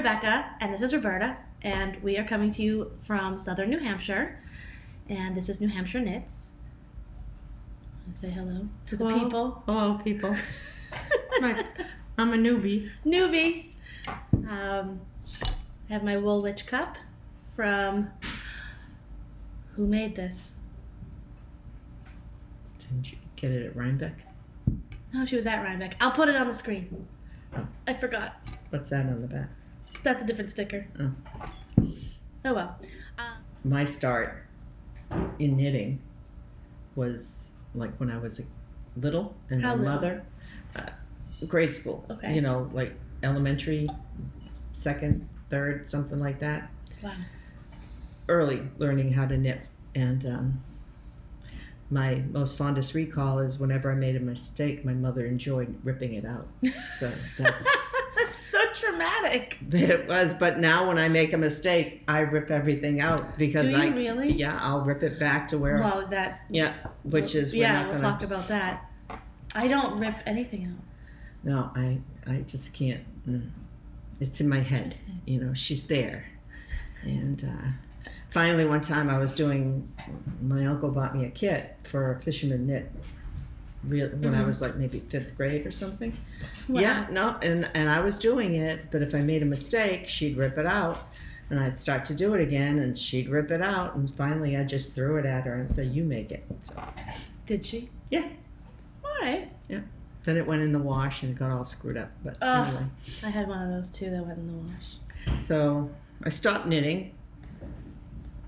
Rebecca, and this is Roberta, and we are coming to you from southern New Hampshire, and this is New Hampshire Knits. Say hello to the people. Hello, people. I'm a newbie. I have my Wool Witch cup from... Who made this? Didn't you get it at Rhinebeck? No, she was at Rhinebeck. I'll put it on the screen. I forgot. What's that on the back? That's a different sticker. Oh well. My start in knitting was like when I was little, and How my little? mother, grade school. Okay. You know, like elementary, second, third, something like that. Wow. Early learning how to knit, and my most fondest recall is whenever I made a mistake, my mother enjoyed ripping it out. So that's That's so traumatic. it was. But now when I make a mistake, I rip everything out because Do you really? Yeah, I'll rip it back to where. Well, that. Yeah, which is we're yeah. not We'll gonna, talk about that. I don't rip anything out. No, I just can't. It's in my head. You know, she's there, and finally one time I was doing. My uncle bought me a kit for a fisherman knit. When I was like maybe 5th grade or something. Wow. Yeah, no, and I was doing it, but if I made a mistake, she'd rip it out, and I'd start to do it again, and she'd rip it out, and finally I just threw it at her and said, "You make it." So. Did she? Yeah. All right. Yeah. Then it went in the wash and it got all screwed up. But anyway. I had one of those too that went in the wash. So I stopped knitting,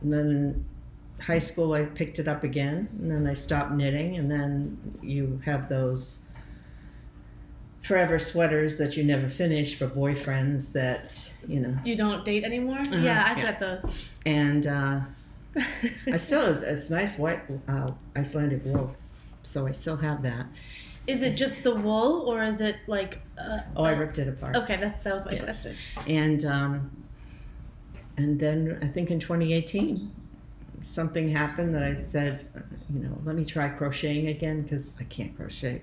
and then high school I picked it up again, and then I stopped knitting, and then you have those forever sweaters that you never finish for boyfriends that, you know. You don't date anymore? Yeah, I've got those. And I still, it's nice white Icelandic wool, so I still have that. Is it just the wool, or is it like... I ripped it apart. Okay, that was my question. And then I think in 2018, something happened that I said, you know, let me try crocheting again because I can't crochet.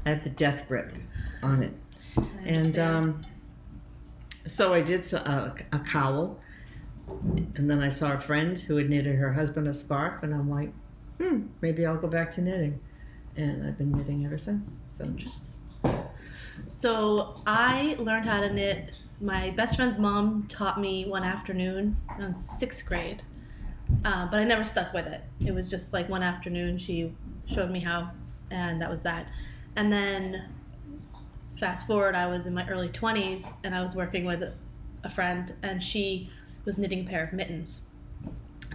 I have the death grip on it. And so I did a cowl, and then I saw a friend who had knitted her husband a scarf, and I'm like, maybe I'll go back to knitting. And I've been knitting ever since. So interesting. So I learned how to knit. My best friend's mom taught me one afternoon in 6th grade. But I never stuck with it. It was just like one afternoon she showed me how, and that was that. And then fast forward, I was in my early 20s, and I was working with a friend, and she was knitting a pair of mittens.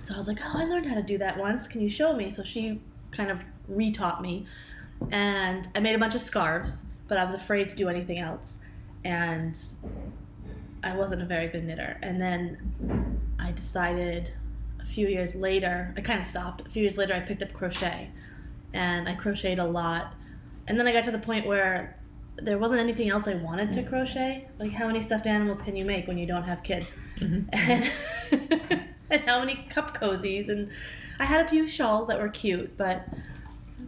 So I was like, oh, I learned how to do that once. Can you show me? So she kind of re-taught me, and I made a bunch of scarves, but I was afraid to do anything else, and I wasn't a very good knitter. And then I decided... A few years later, I kind of stopped. A few years later, I picked up crochet, and I crocheted a lot. And then I got to the point where there wasn't anything else I wanted to crochet. Like, how many stuffed animals can you make when you don't have kids? And how many cup cozies? And I had a few shawls that were cute, but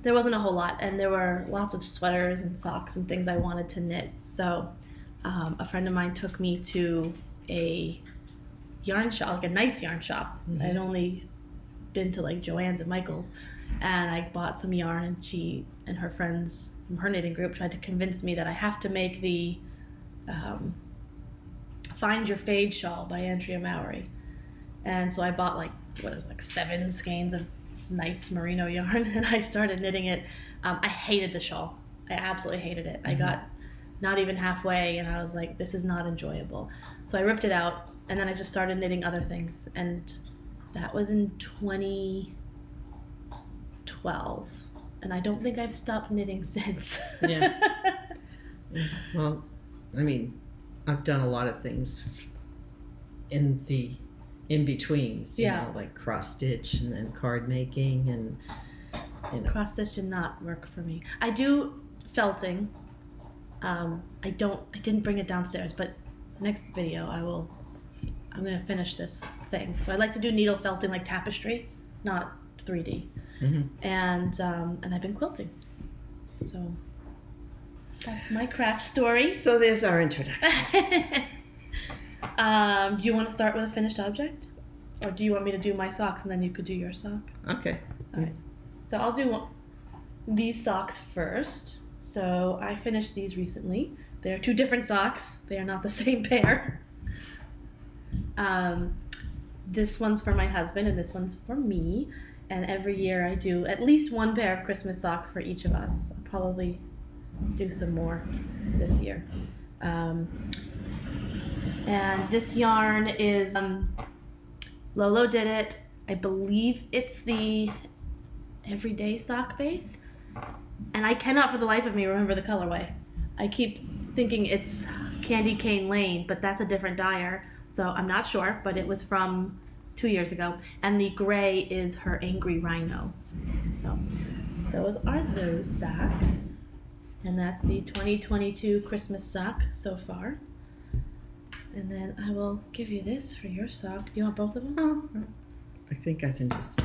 there wasn't a whole lot. And there were lots of sweaters and socks and things I wanted to knit. So a friend of mine took me to a yarn shop, like a nice yarn shop. I'd only been to like Joann's and Michael's, and I bought some yarn, and she and her friends from her knitting group tried to convince me that I have to make the Find Your Fade shawl by Andrea Mowry. And so I bought like 7 skeins of nice merino yarn, and I started knitting it. I hated the shawl. I absolutely hated it. I got not even halfway, and I was like, this is not enjoyable. So I ripped it out. And then I just started knitting other things, and that was in 2012. And I don't think I've stopped knitting since. Yeah. Well, I mean, I've done a lot of things in the in-betweens, you know, like cross-stitch and then card making and, you know. Cross-stitch did not work for me. I do felting. I didn't bring it downstairs, but next video I'm going to finish this thing. So I like to do needle felting like tapestry, not 3D. And I've been quilting. So that's my craft story. So there's our introduction. Do you want to start with a finished object? Or do you want me to do my socks and then you could do your sock? Okay. All right. So I'll do these socks first. So I finished these recently. They're 2 different socks. They are not the same pair. This one's for my husband and this one's for me. And every year I do at least 1 pair of Christmas socks for each of us. I'll probably do some more this year. And this yarn is Lolo did it. I believe it's the Everyday Sock Base. And I cannot for the life of me remember the colorway. I keep thinking it's Candy Cane Lane, but that's a different dyer. So I'm not sure, but it was from 2 years ago. And the gray is her Angry Rhino. So those are those socks. And that's the 2022 Christmas sock so far. And then I will give you this for your sock. Do you want both of them? Oh, I think I can just,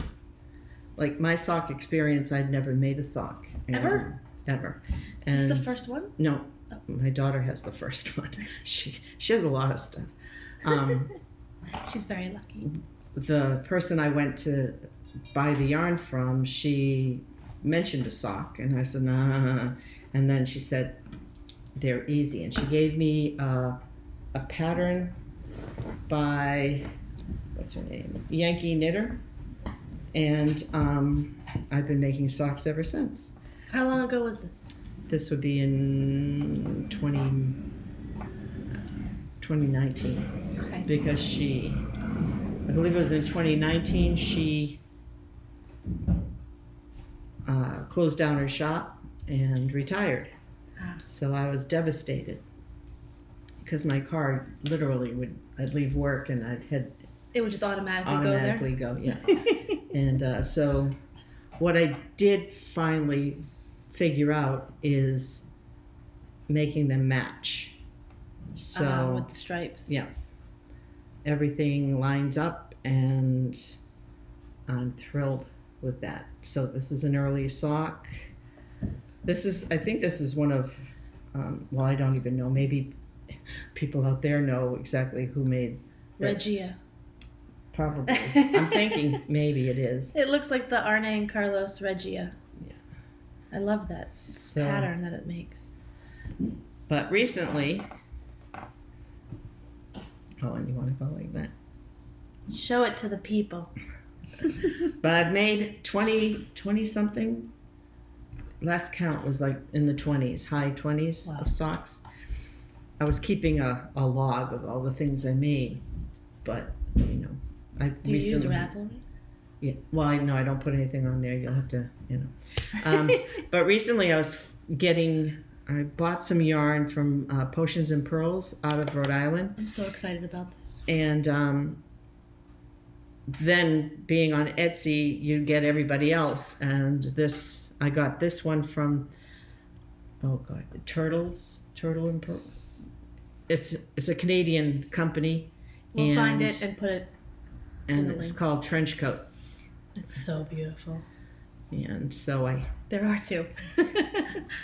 like my sock experience, I'd never made a sock. Ever? Ever. Is And this the first one? No, Oh. my daughter has the first one. She has a lot of stuff. She's very lucky. The person I went to buy the yarn from, she mentioned a sock, and I said, nah. And then she said, they're easy. And she gave me a pattern by, what's her name? Yankee Knitter. And I've been making socks ever since. How long ago was this? This would be in 2019. Okay. Because I believe it was in 2019, she closed down her shop and retired. Ah. So I was devastated because my car literally I'd leave work and It would just automatically go, yeah. And so what I did finally figure out is making them match. So with the stripes. yeah, everything lines up and I'm thrilled with that. So this is an early sock. I think this is one of, well, I don't even know, maybe people out there know exactly who made this. Regia. Probably. I'm thinking maybe it is. It looks like the Arne and Carlos Regia. Yeah. I love that So- pattern that it makes. But recently, and you want to go like that? Show it to the people. But I've made 20 something. Last count was like in the 20s, high 20s Wow. of socks. I was keeping a log of all the things I made, but I Do you use Ravelry? Yeah. Well, I don't put anything on there. You'll have to, But recently I bought some yarn from Potions and Purls out of Rhode Island. I'm so excited about this. And then being on Etsy, you get everybody else. And I got this one from, Turtle and Purl. It's a Canadian company. We'll find it and put it. And the it's link. called Trench Coat. It's so beautiful. And so There are 2.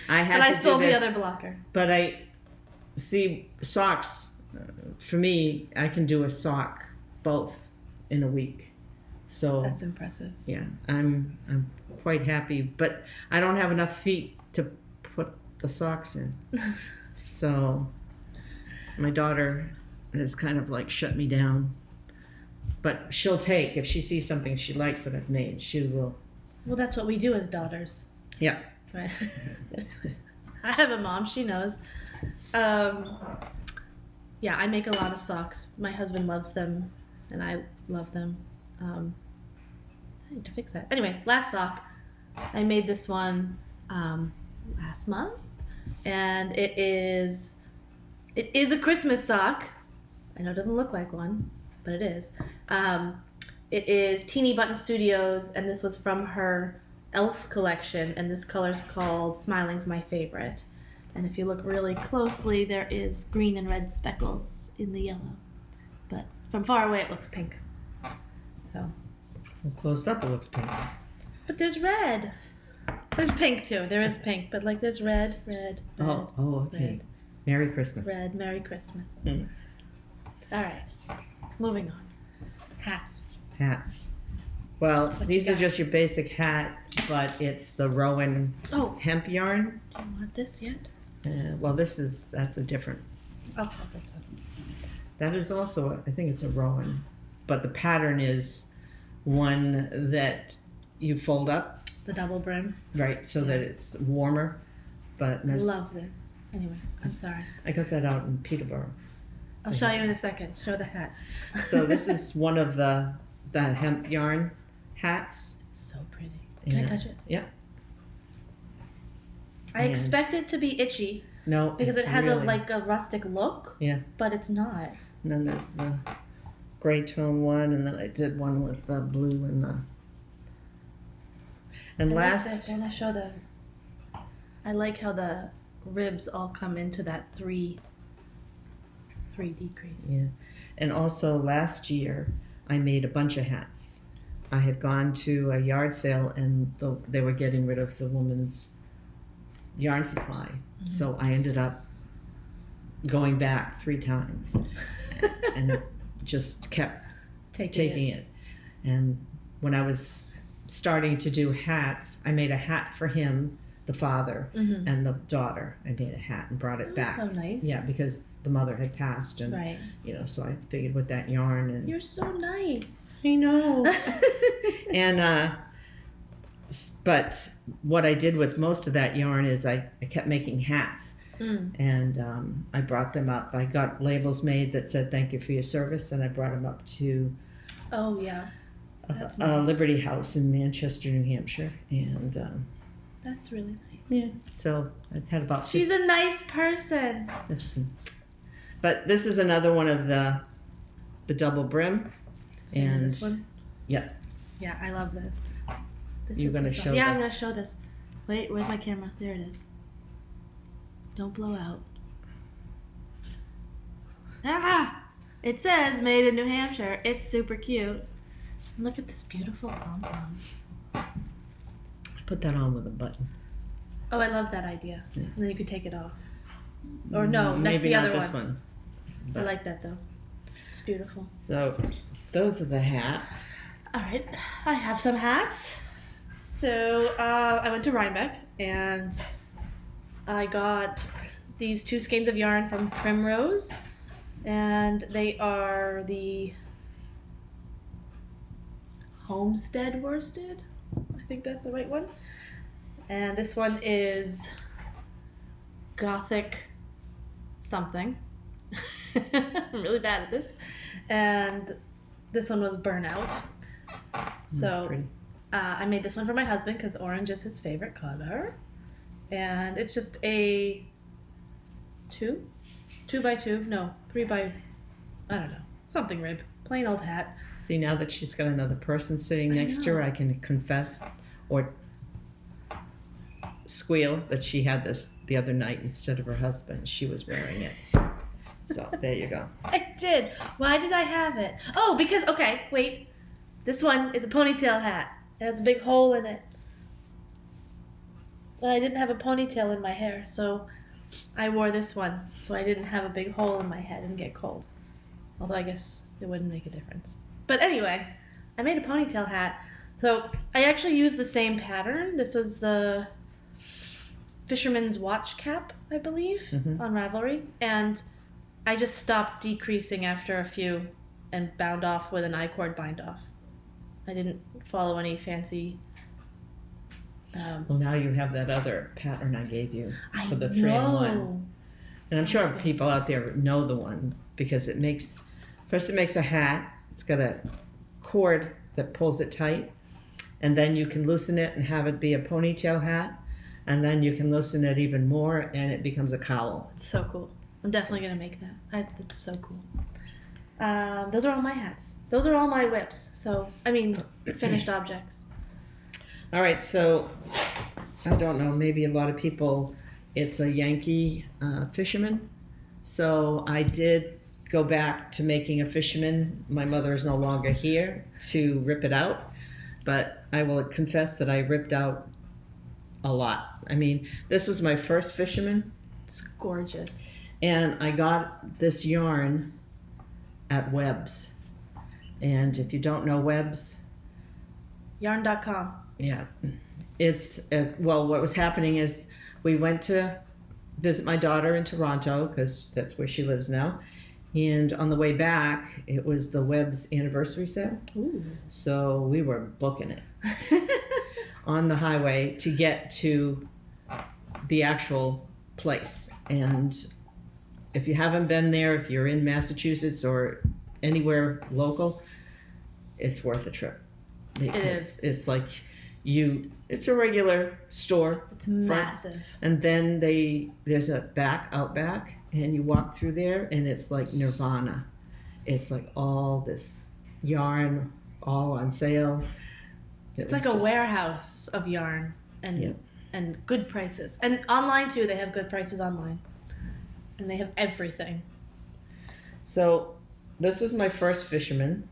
I had but to I stole do this. the other blocker. But I see socks. For me, I can do a sock both in a week. So That's impressive. yeah, I'm quite happy. But I don't have enough feet to put the socks in. So my daughter has kind of like shut me down. But she'll take, if she sees something she likes that I've made, she will. Well, that's what we do as daughters. Yeah. Right. I have a mom, she knows. Yeah, I make a lot of socks. My husband loves them, and I love them. I need to fix that. Anyway, last sock. I made this one last month, and it is a Christmas sock. I know it doesn't look like one, but it is. It is Teeny Button Studios, and this was from her Elf collection, and this color's called Smiling's My Favorite. And if you look really closely, there is green and red speckles in the yellow. But from far away, it looks pink. So. From close up, it looks pink. But there's red. There's pink too. There is pink, but like there's red. Oh, okay. Red, Merry Christmas. red. Merry Christmas. Mm. All right. Moving on. Hats. Hats. Well, What these you are got? just your basic hat, but it's the Rowan Oh, hemp yarn. do you want this yet? Well, that's a different. I'll put this one. That is also, I think it's a Rowan, but the pattern is one that you fold up, The double brim. right, so that it's warmer. But there's, Love this. Anyway, I'm sorry. I got that out in Peterborough. I'll show you in a second. Show the hat. So this is one of the hemp yarn hats. It's so pretty. Can I Yeah. touch it? Yeah. I And- expect it to be itchy No, because it's it has really, a rustic look. Yeah. But it's not. And then there's the gray tone one, and then I did one with the blue and the. And I last, like this. I want to show the. I like how the ribs all come into that three decrease. yeah, and also last year I made a bunch of hats. I had gone to a yard sale and they were getting rid of the woman's yarn supply, so I ended up going back 3 times and just kept taking it. And when I was starting to do hats, I made a hat for him, the father, Mm-hmm. and the daughter. I made a hat and brought it back. So nice. Yeah, because the mother had passed, and Right. so I figured with that yarn and You're so nice. I know. And but what I did with most of that yarn is I kept making hats, and I brought them up. I got labels made that said "Thank you for your service," and I brought them up to Oh yeah. That's a nice. Liberty House in Manchester, New Hampshire, and That's really nice. yeah. So I had about. She's a nice person. 50. But this is another one of the double brim. Same as And- this one. Yep. Yeah, I love this. This You're is gonna so show Yeah, the- I'm gonna show this. Wait, where's my camera? There it is. Don't blow out. Ah! It says made in New Hampshire. It's super cute. Look at this beautiful pom-pom. Put that on with a button. Oh, I love that idea. Yeah. And then you could take it off. Or no, that's Maybe the not other this one. I But- like that though. It's beautiful. So those are the hats. All right, I have some hats. So I went to Rhinebeck and I got these 2 skeins of yarn from Primrose, and they are the Homestead worsted. I think that's the right one. And this one is Gothic something. I'm really bad at this. And this one was Burnout. That's So pretty. I made this one for my husband because orange is his favorite color. And it's just a 3 by, I don't know, something rib. Plain old hat. See, now that she's got another person sitting I next to her, know. I can confess or squeal that she had this the other night instead of her husband. She was wearing it. So there you go. I did. Why did I have it? Oh, because, okay, wait. This one is a ponytail hat. It has a big hole in it. But I didn't have a ponytail in my hair, so I wore this one. So I didn't have a big hole in my head and get cold. Although I guess it wouldn't make a difference. But anyway, I made a ponytail hat. So I actually used the same pattern. This was the Fisherman's Watch Cap, I believe, Mhm. on Ravelry. And I just stopped decreasing after a few and bound off with an I-cord bind off. I didn't follow any fancy. Well, now you have that other pattern I gave you I for the 3-in-1. know. And I'm sure Yes. people out there know the one because it makes a hat. It's got a cord that pulls it tight, and then you can loosen it and have it be a ponytail hat, and then you can loosen it even more and it becomes a cowl. It's so cool. I'm definitely gonna make that. That's so cool. Those are all my hats. Those are all my whips. So finished objects. All right, so I don't know, maybe a lot of people, it's a Yankee fisherman. So I did go back to making a fisherman. My mother is no longer here to rip it out, but I will confess that I ripped out a lot. I mean, this was my first fisherman, It's gorgeous. and I got this yarn at Webs. And if you don't know Webs, Yarn.com. yeah, it's, well, what was happening is we went to visit my daughter in Toronto, because that's where she lives now. And on the way back, it was the Webs anniversary sale. Ooh. So we were booking it on the highway to get to the actual place. And if you haven't been there, if you're in Massachusetts or anywhere local, it's worth a trip. It is. It's like it's a regular store. It's massive. And then there's a out back, and you walk through there, and it's like nirvana. It's like all this yarn, all on sale. It's like a warehouse of yarn and good prices. And online too, they have good prices online. And they have everything. So this was my first fisherman,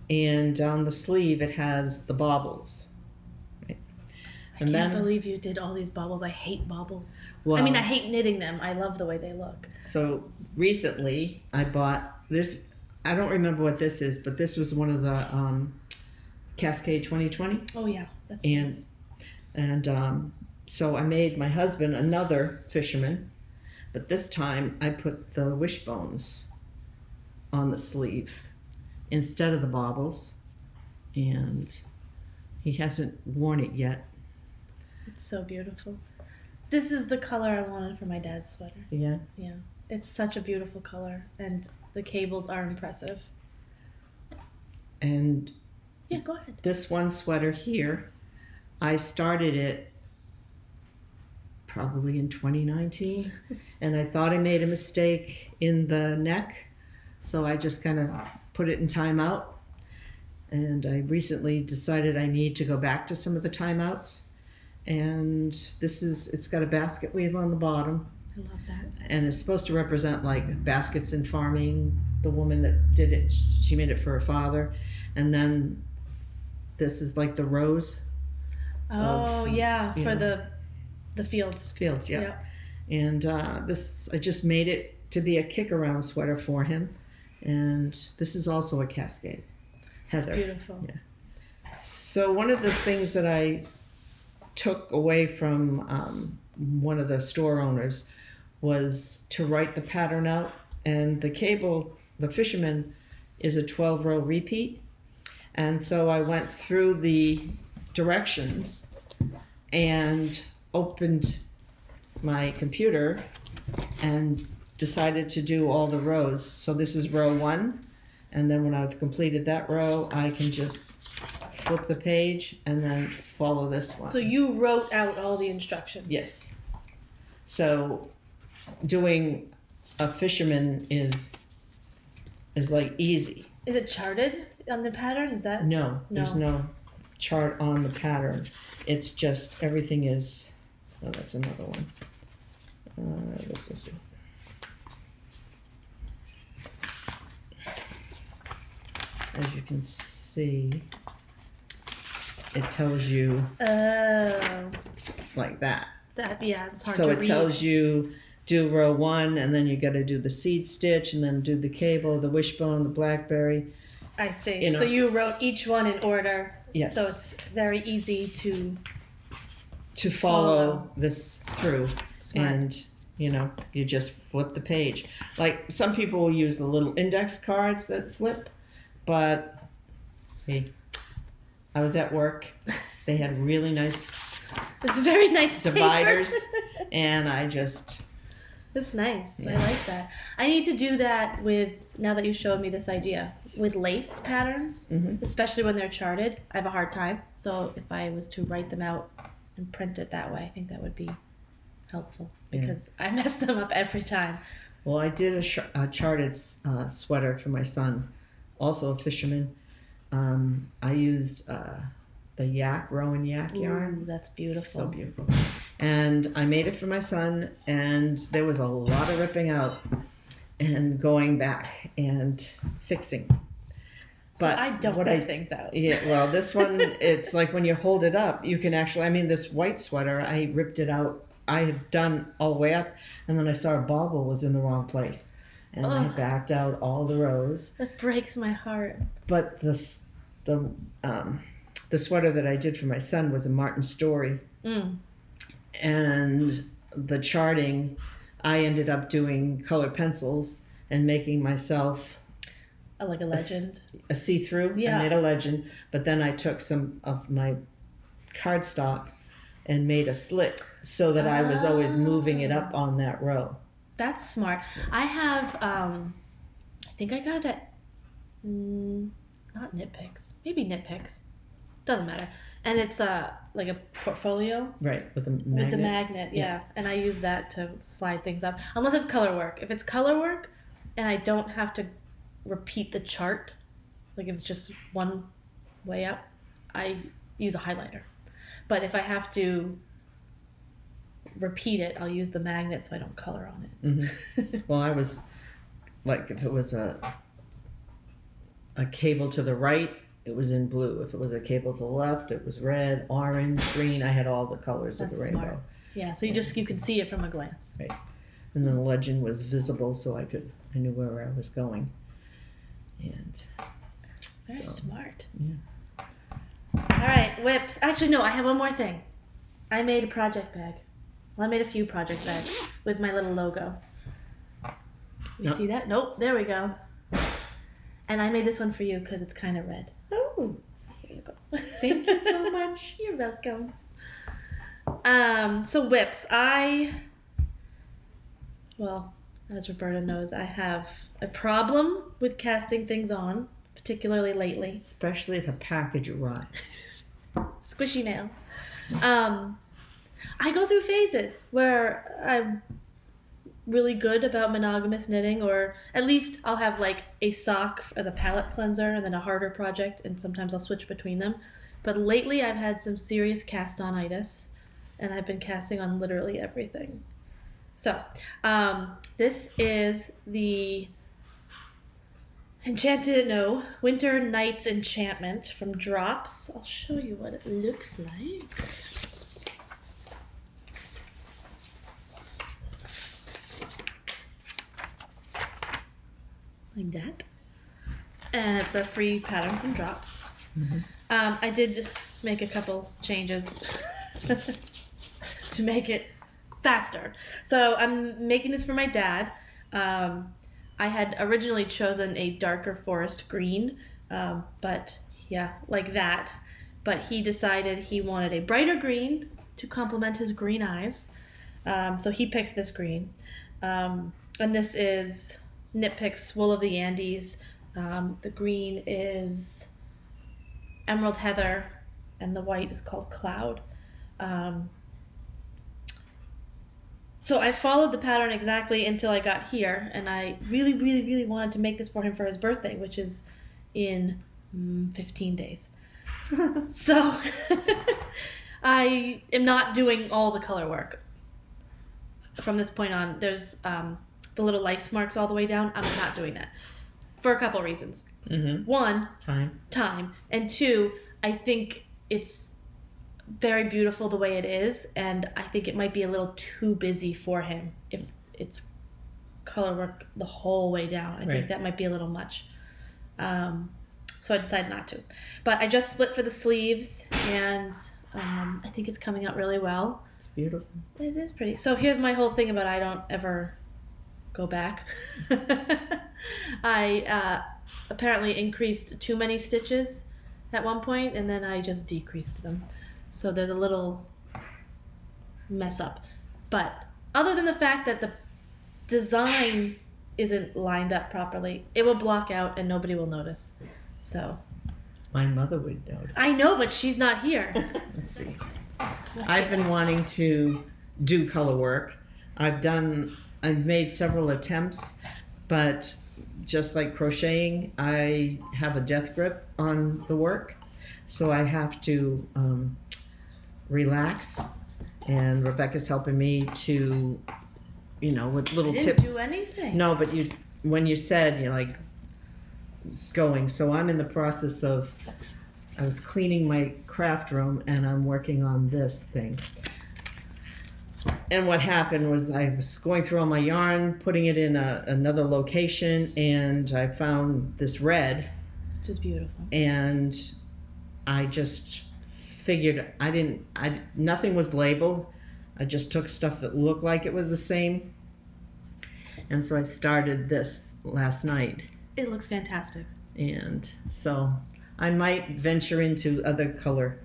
and on the sleeve it has the baubles. Right? I can't believe you did all these baubles. I hate baubles. Well, I mean, I hate knitting them. I love the way they look. So recently I bought this. I don't remember what this is, but this was one of the Cascade 2020. Oh yeah, that's nice. And so I made my husband another fisherman, but this time I put the wishbones on the sleeve instead of the baubles, and he hasn't worn it yet. It's so beautiful. This is the color I wanted for my dad's sweater. Yeah. Yeah. It's such a beautiful color, and the cables are impressive. And yeah, go ahead. This one sweater here, I started it probably in 2019, and I thought I made a mistake in the neck, so I just kind of put it in timeout. And I recently decided I need to go back to some of the timeouts. And it's got a basket weave on the bottom. I love that. And it's supposed to represent like baskets in farming. The woman that did it, she made it for her father. And then this is like the rose. Oh, yeah, for the fields. Fields, yeah. Yep. And I just made it to be a kick-around sweater for him. And this is also a Cascade. Heather. It's beautiful. Yeah. So one of the things that I took away from one of the store owners was to write the pattern out. And the fisherman is a 12-row repeat. And so I went through the directions and opened my computer and decided to do all the rows. So this is row 1, and then when I've completed that row, I can just flip the page and then follow this one. So you wrote out all the instructions? Yes. So doing a fisherman is like easy. Is it charted on the pattern? Is that? No, there's no chart on the pattern. It's just everything is. Oh, that's another one. This is it. As you can see, it tells you like that. It's hard so to it read. tells you do row 1, and then you got to do the seed stitch, and then do the cable, the wishbone, the blackberry. I see. So you wrote each one in order. Yes. So it's very easy to follow this through. Smart. And you just flip the page. Like some people will use the little index cards that flip, but hey, I was at work. They had really nice it's very nice dividers, paper. and I just It's nice. Yeah. I like that. I need to do that now that you showed me this idea, with lace patterns, especially when they're charted. I have a hard time. So if I was to write them out and print it that way, I think that would be helpful, because I mess them up every time. Well, I did a charted sweater for my son, also a fisherman. I used the Rowan yak yarn. Ooh, that's beautiful. So beautiful. And I made it for my son, and there was a lot of ripping out and going back and fixing. So but I don't rip things out. Yeah, well, this one, it's like when you hold it up, you can actually, this white sweater, I ripped it out. I had done all the way up, and then I saw a bauble was in the wrong place. and I backed out all the rows. That breaks my heart. But the sweater that I did for my son was a Martin Story. And the charting, I ended up doing colored pencils and making myself like a legend. A see-through. Yeah. I made a legend, but then I took some of my cardstock and made a slit so that I was always moving it up on that row. That's smart. I have, I think I got it at, not Knitpicks, maybe Knitpicks. Doesn't matter. And it's like a portfolio. Right, with the magnet. With the magnet, yeah. And I use that to slide things up. Unless it's color work. If it's color work and I don't have to repeat the chart, like if it's just one way up, I use a highlighter. But if I have to repeat it, I'll use the magnet so I don't color on it. Mm-hmm. Well, I was like, if it was a cable to the right, it was in blue. If it was a cable to the left, it was red, orange, green. I had all the colors of the rainbow. Smart. Yeah, so you can see it from a glance. Right. And then the legend was visible, so I knew where I was going. And very smart. Yeah. All right, whips. Actually, no, I have one more thing. I made a project bag. Well, I made a few project bags with my little logo. You see that? Nope. There we go. And I made this one for you because it's kind of red. Oh, so here you go. Thank you so much. You're welcome. So whips. Well, as Roberta knows, I have a problem with casting things on, particularly lately. Especially if a package arrives. Squishy mail. I go through phases where I'm really good about monogamous knitting, or at least I'll have like a sock as a palette cleanser and then a harder project, and sometimes I'll switch between them. But lately I've had some serious cast-on-itis, and I've been casting on literally everything. So, this is the Winter Nights Enchantment from Drops. I'll show you what it looks like. Like that. And it's a free pattern from Drops. Mm-hmm. I did make a couple changes to make it faster. So I'm making this for my dad. I had originally chosen a darker forest green, but yeah, like that. But he decided he wanted a brighter green to complement his green eyes. So he picked this green. And this is Knitpicks Wool of the Andes. The green is Emerald Heather, and the white is called Cloud. So I followed the pattern exactly until I got here, and I really, really, really wanted to make this for him for his birthday, which is in 15 days. So I am not doing all the color work. From this point on, there's the little lice marks all the way down. I'm not doing that for a couple reasons. Mm-hmm. One, time, and two, I think it's very beautiful the way it is, and I think it might be a little too busy for him if it's color work the whole way down. I think that might be a little much. So I decided not to. But I just split for the sleeves, and I think it's coming out really well. It's beautiful. It is pretty. So here's my whole thing about I don't ever go back. I apparently increased too many stitches at one point, and then I just decreased them. So there's a little mess up. But other than the fact that the design isn't lined up properly, it will block out and nobody will notice. So my mother would notice. I know, but she's not here. Let's see. I've been wanting to do color work. I've made several attempts, but just like crocheting, I have a death grip on the work. So I have to relax, and Rebecca's helping me to, with little tips. I didn't do anything. No, but when you said, you're like going. So I'm in the process of, I was cleaning my craft room, and I'm working on this thing. And what happened was I was going through all my yarn, putting it in another location, and I found this red. Which is beautiful. And I just figured nothing was labeled. I just took stuff that looked like it was the same. And so I started this last night. It looks fantastic. And so I might venture into other color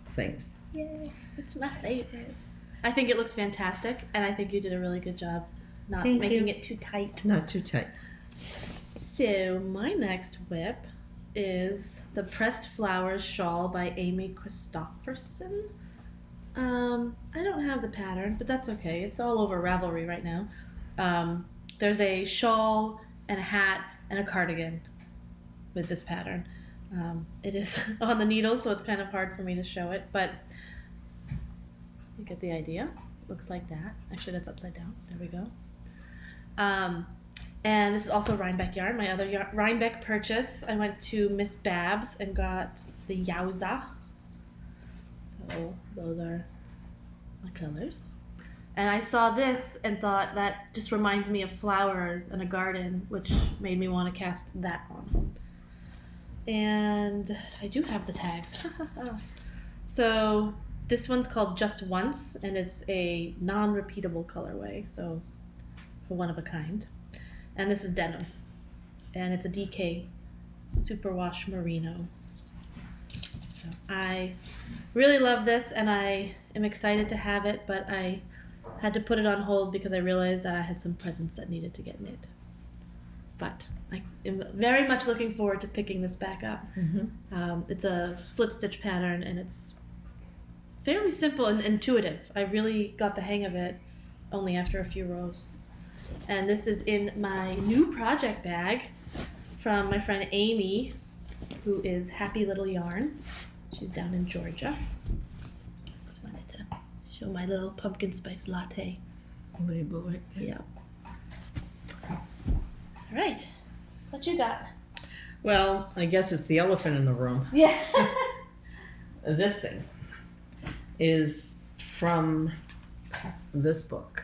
things. Yay, it's my favorite. I think it looks fantastic, and I think you did a really good job not Thank making you. it too tight. Not too tight. So my next whip is the Pressed Flowers Shawl by Amy Christopherson. I don't have the pattern, but that's okay. It's all over Ravelry right now. There's a shawl and a hat and a cardigan with this pattern. It is on the needles, so it's kind of hard for me to show it, but you get the idea. Looks like that. Actually, that's upside down. There we go. And this is also Rhinebeck yarn, my other Rhinebeck purchase. I went to Miss Babs and got the Yowza. So those are my colors. And I saw this and thought that just reminds me of flowers and a garden, which made me want to cast that on. And I do have the tags. So this one's called Just Once, and it's a non-repeatable colorway, so one of a kind. And this is denim, and it's a DK Superwash Merino. So I really love this, and I am excited to have it, but I had to put it on hold because I realized that I had some presents that needed to get knit. But I am very much looking forward to picking this back up. Mm-hmm. It's a slip stitch pattern, and it's fairly simple and intuitive. I really got the hang of it only after a few rows. And this is in my new project bag from my friend Amy, who is Happy Little Yarn. She's down in Georgia. Just wanted to show my little pumpkin spice latte. Label right there. Yeah. All right. What you got? Well, I guess it's the elephant in the room. Yeah. This thing is from this book.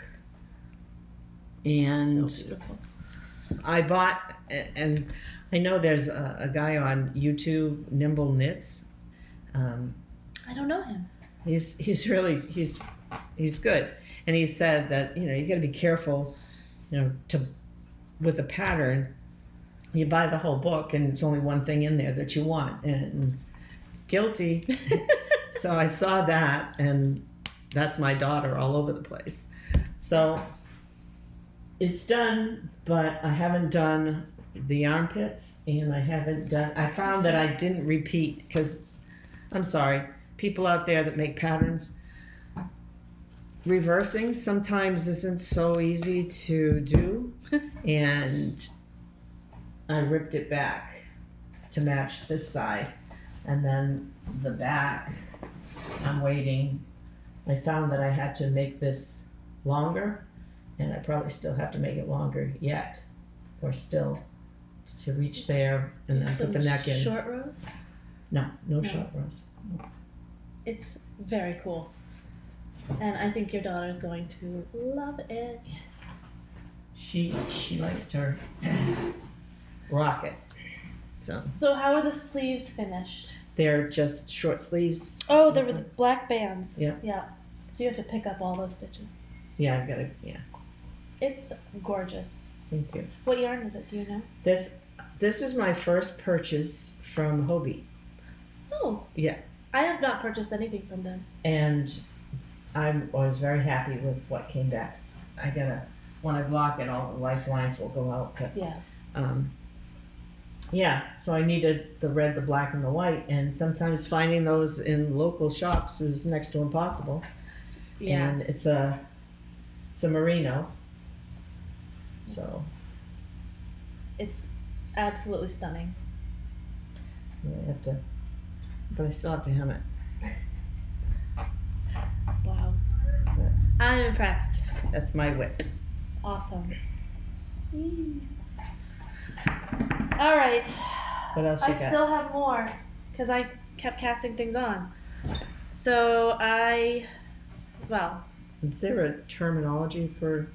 And So beautiful. I bought, and I know there's a guy on YouTube, Nimble Knits. I don't know him. He's good, and he said that you got to be careful, with the pattern. You buy the whole book, and it's only one thing in there that you want, and guilty. So I saw that, and that's my daughter all over the place. So it's done, but I haven't done the armpits, and I found that I didn't repeat, because I'm sorry, people out there that make patterns, reversing sometimes isn't so easy to do, and I ripped it back to match this side, and then the back, I'm waiting. I found that I had to make this longer, and I probably still have to make it longer yet, or still to reach there, and then put the neck in. Short rows? No short rows. It's very cool. And I think your daughter's going to love it. She likes to rock it. So how are the sleeves finished? They're just short sleeves. Oh, they're with black bands. Yeah. Yeah. So you have to pick up all those stitches. Yeah, I've got it. Yeah. It's gorgeous. Thank you. What yarn is it? Do you know? This is my first purchase from Hobie. Oh. Yeah. I have not purchased anything from them. And I was very happy with what came back. When I block it, all the lifelines will go out. But, yeah. So I needed the red, the black, and the white, and sometimes finding those in local shops is next to impossible. Yeah. And it's a merino. So It's absolutely stunning. but I still have to hem it. Wow. But I'm impressed. that's my whip. Awesome. All right. What else you I got? still have more because I kept casting things on. So Is there a terminology for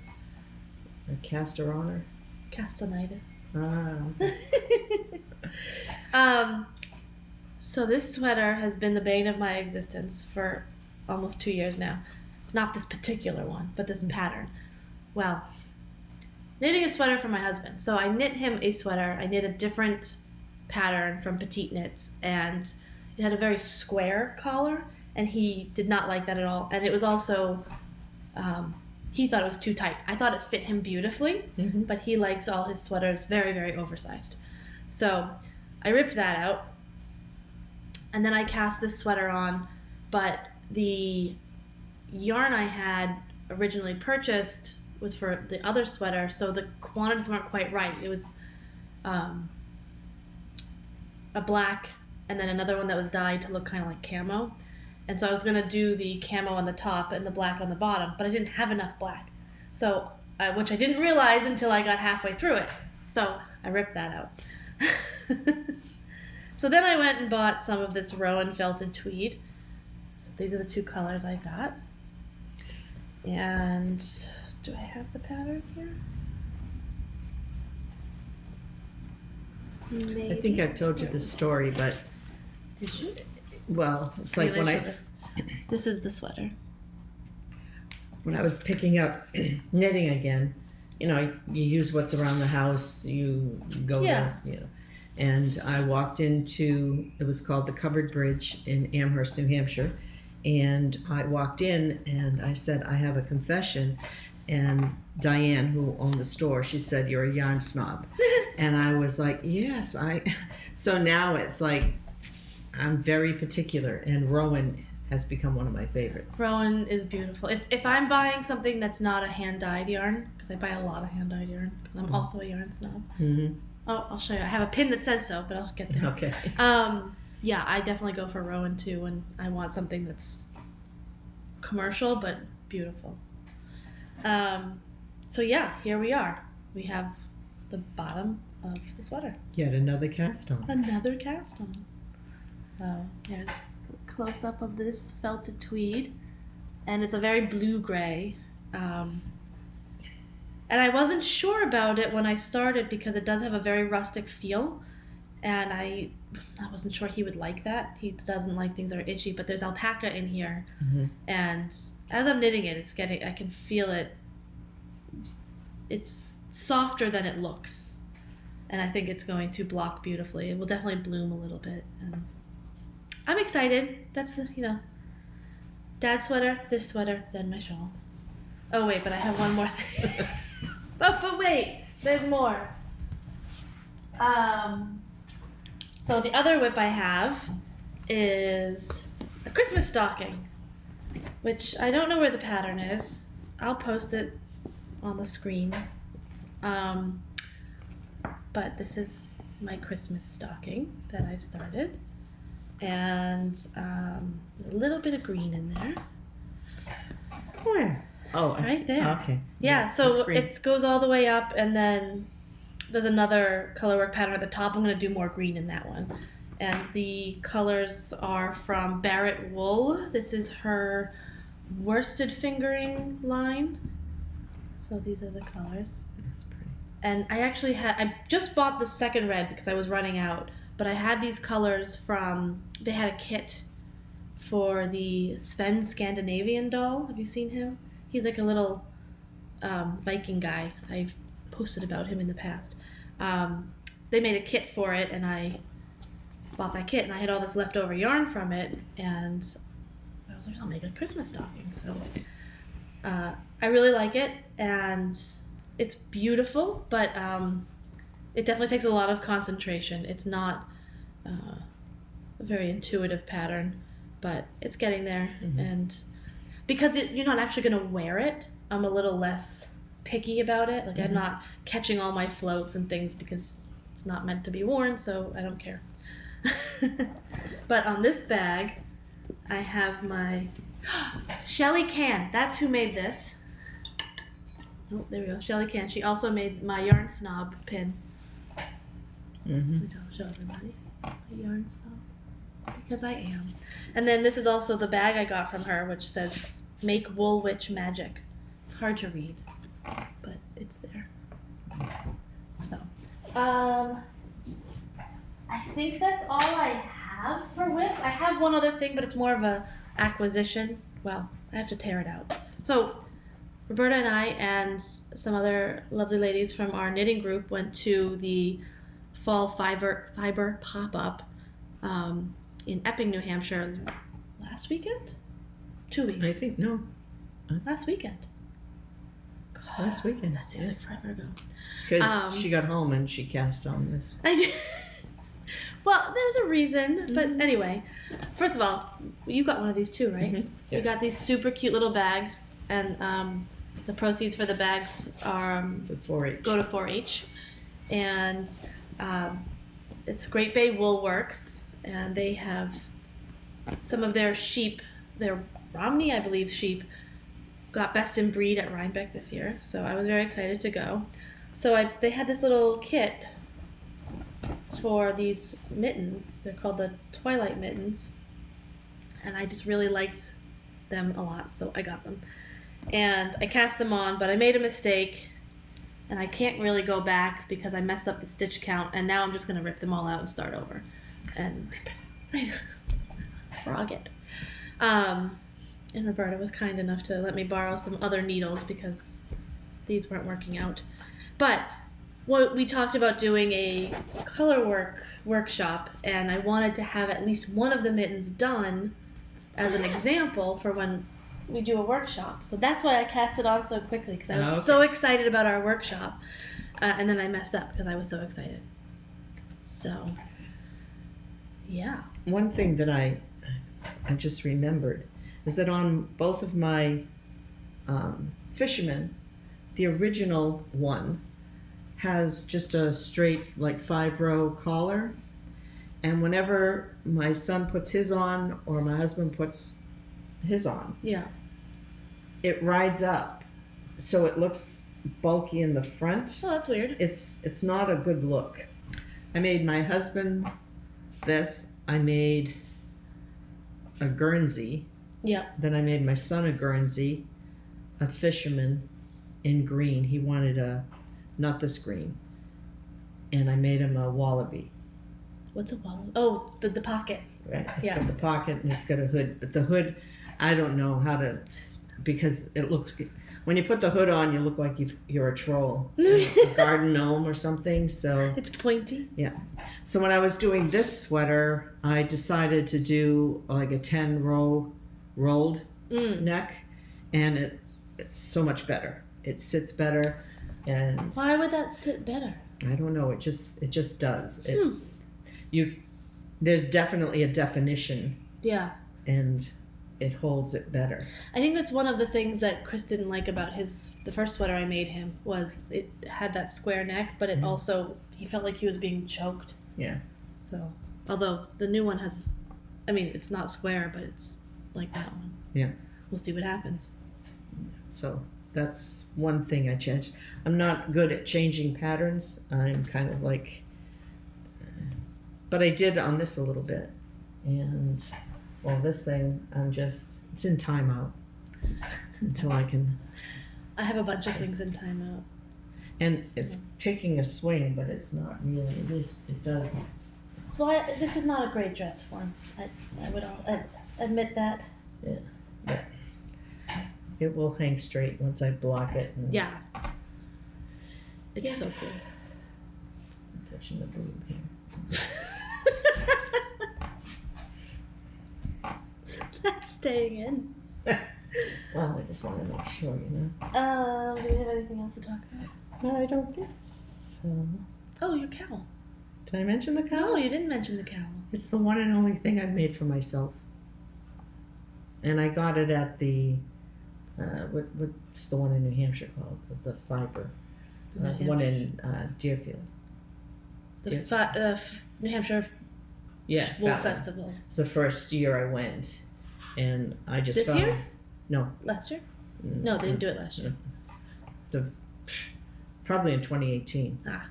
a caster-oner? Castanitis. Ah. So this sweater has been the bane of my existence for almost 2 years now. Not this particular one, but this pattern. Well, knitting a sweater for my husband. So I knit him a sweater. I knit a different pattern from Petite Knits, and it had a very square collar, and he did not like that at all. And it was also, he thought it was too tight. I thought it fit him beautifully, but he likes all his sweaters very, very oversized. So I ripped that out, and then I cast this sweater on, but the yarn I had originally purchased was for the other sweater, so the quantities weren't quite right. It was a black and then another one that was dyed to look kind of like camo. And so I was going to do the camo on the top and the black on the bottom, but I didn't have enough black. So, which I didn't realize until I got halfway through it. So I ripped that out. So then I went and bought some of this Rowan felted tweed. So these are the two colors I got. And do I have the pattern here? Maybe. I think I've told you this story, but Did you? well, it's like when This is the sweater. when I was picking up knitting again, you know, you use what's around the house, you go there, you know. And I walked into, it was called the Covered Bridge in Amherst, New Hampshire. And I walked in and I said, I have a confession. And Diane, who owned the store, she said, you're a yarn snob. And I was like, yes, so now it's like, I'm very particular, and Rowan has become one of my favorites. Rowan is beautiful. If I'm buying something that's not a hand-dyed yarn, because I buy a lot of hand-dyed yarn, because I'm also a yarn snob. Oh, I'll show you. I have a pin that says so, but I'll get there. Okay. Yeah, I definitely go for Rowan too when I want something that's commercial but beautiful. So yeah, here we are. We have the bottom of the sweater. Yet another cast on. Another cast on. So here's a close-up of this felted tweed, and it's a very blue-gray. And I wasn't sure about it when I started because it does have a very rustic feel, and I wasn't sure he would like that. He doesn't like things that are itchy, but there's alpaca in here, and as I'm knitting it, I can feel it. It's softer than it looks, and I think it's going to block beautifully. It will definitely bloom a little bit, and I'm excited. That's the, dad's sweater, this sweater, then my shawl. Oh wait, but I have one more thing. But wait, there's more. So the other whip I have is a Christmas stocking, which I don't know where the pattern is. I'll post it on the screen. But this is my Christmas stocking that I've started. And there's a little bit of green in there. Where? Oh, right there. Okay. Yeah, so it goes all the way up, and then there's another colorwork pattern at the top. I'm going to do more green in that one. And the colors are from Barrett Wool. This is her worsted fingering line. So these are the colors. That's pretty. And I just bought the second red because I was running out. But I had these colors they had a kit for the Sven Scandinavian doll. Have you seen him? He's like a little Viking guy. I've posted about him in the past. They made a kit for it, and I bought that kit, and I had all this leftover yarn from it, and I was like, I'll make a Christmas stocking. So I really like it, and it's beautiful, but it definitely takes a lot of concentration. It's not a very intuitive pattern, but it's getting there. And because you're not actually going to wear it, I'm a little less picky about it. Like I'm not catching all my floats and things because it's not meant to be worn, so I don't care. But on this bag, I have my Shelly Can. That's who made this. Oh, there we go. Shelly Can. She also made my Yarn Snob pin. Which I'll show everybody. My Yarn Snob. Because I am. And then this is also the bag I got from her, which says Make Wool Witch Magic. It's hard to read, but it's there. So, I think that's all I have for WIPs. I have one other thing, but it's more of a acquisition. Well, I have to tear it out. So, Roberta and I and some other lovely ladies from our knitting group went to the Fall Fiber Pop-Up in Epping, New Hampshire last weekend? 2 weeks. I think, no. Last weekend. God, Last weekend. That seems like forever ago. Because she got home and she cast on this. I did. Well, there's a reason, but anyway. First of all, you got one of these too, right? Mm-hmm. You got these super cute little bags, and the proceeds for the bags are The 4-H. go to 4-H, and it's Great Bay Wool Works, and they have some of their sheep, their Romney, I believe, sheep, got best in breed at Rhinebeck this year, so I was very excited to go. So they had this little kit for these mittens. They're called the Twilight Mittens, and I just really liked them a lot, so I got them. And I cast them on, but I made a mistake, and I can't really go back because I messed up the stitch count, and now I'm just going to rip them all out and start over. And frog it. And Roberta was kind enough to let me borrow some other needles because these weren't working out. But we talked about doing a color workshop, and I wanted to have at least one of the mittens done as an example for when we do a workshop. So that's why I cast it on so quickly, because I was so excited about our workshop. And then I messed up because I was so excited. So, yeah. One thing that I just remembered is that on both of my fishermen, the original one has just a straight, like 5-row collar. And whenever my son puts his on or my husband puts his on, Yeah. it rides up. So it looks bulky in the front. Oh, that's weird. It's not a good look. I made my husband this. I made a Guernsey. Yeah. Then I made my son a Guernsey, a fisherman in green. He wanted not this green. And I made him a wallaby. What's a wallet? Oh, the pocket. Right? It's Yeah. got the pocket and it's got a hood. But the hood, I don't know how to, because it looks, when you put the hood on, you look like you're a troll, a garden gnome or something. So It's pointy. yeah. So when I was doing this sweater, I decided to do like a 10-row rolled neck, and it's so much better. It sits better, and Why would that sit better? I don't know. It just does. It's there's definitely a definition, Yeah. and it holds it better. I think that's one of the things that Chris didn't like about the first sweater I made him, was it had that square neck, but it also, he felt like he was being choked. Yeah. So, although the new one has, I mean, it's not square, but it's like that one. Yeah. We'll see what happens. So that's one thing I changed. I'm not good at changing patterns. I'm kind of like, but I did on this a little bit. And, well, this thing, it's in timeout until I can. I have a bunch of things in timeout. And it's taking a swing, but it's not really. At least it does. So this is not a great dress form. I would admit that. Yeah. But it will hang straight once I block it. And Yeah. It's so cool. I'm touching the boob here. That's staying in. Well, I just want to make sure, you Do we have anything else to talk about? know. I don't think so. Oh, your cowl. Did I mention the cowl? No, you didn't mention the cowl. It's the one and only thing I've made for myself. And I got it at the, what's the one in New Hampshire called? The fiber. The one in Deerfield. The New Hampshire Yeah. Wool that one. Festival. It's the first year I went. And I just This found... year? No. Last year? No, they didn't do it last year. Probably in 2018. Ah.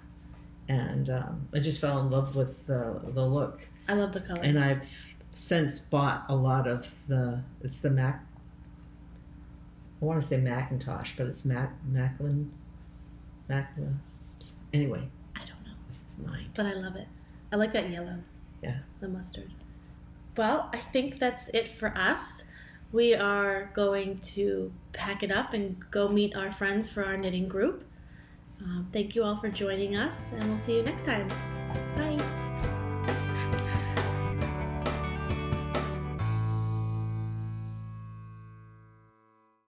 And I just fell in love with the look. I love the colors. And I've since bought a lot of it's the I want to say Macintosh, but it's Macklin. Anyway, I don't know, this is mine. but I love it. I like that yellow. Yeah. The mustard. Well, I think that's it for us. We are going to pack it up and go meet our friends for our knitting group. Thank you all for joining us, and we'll see you next time.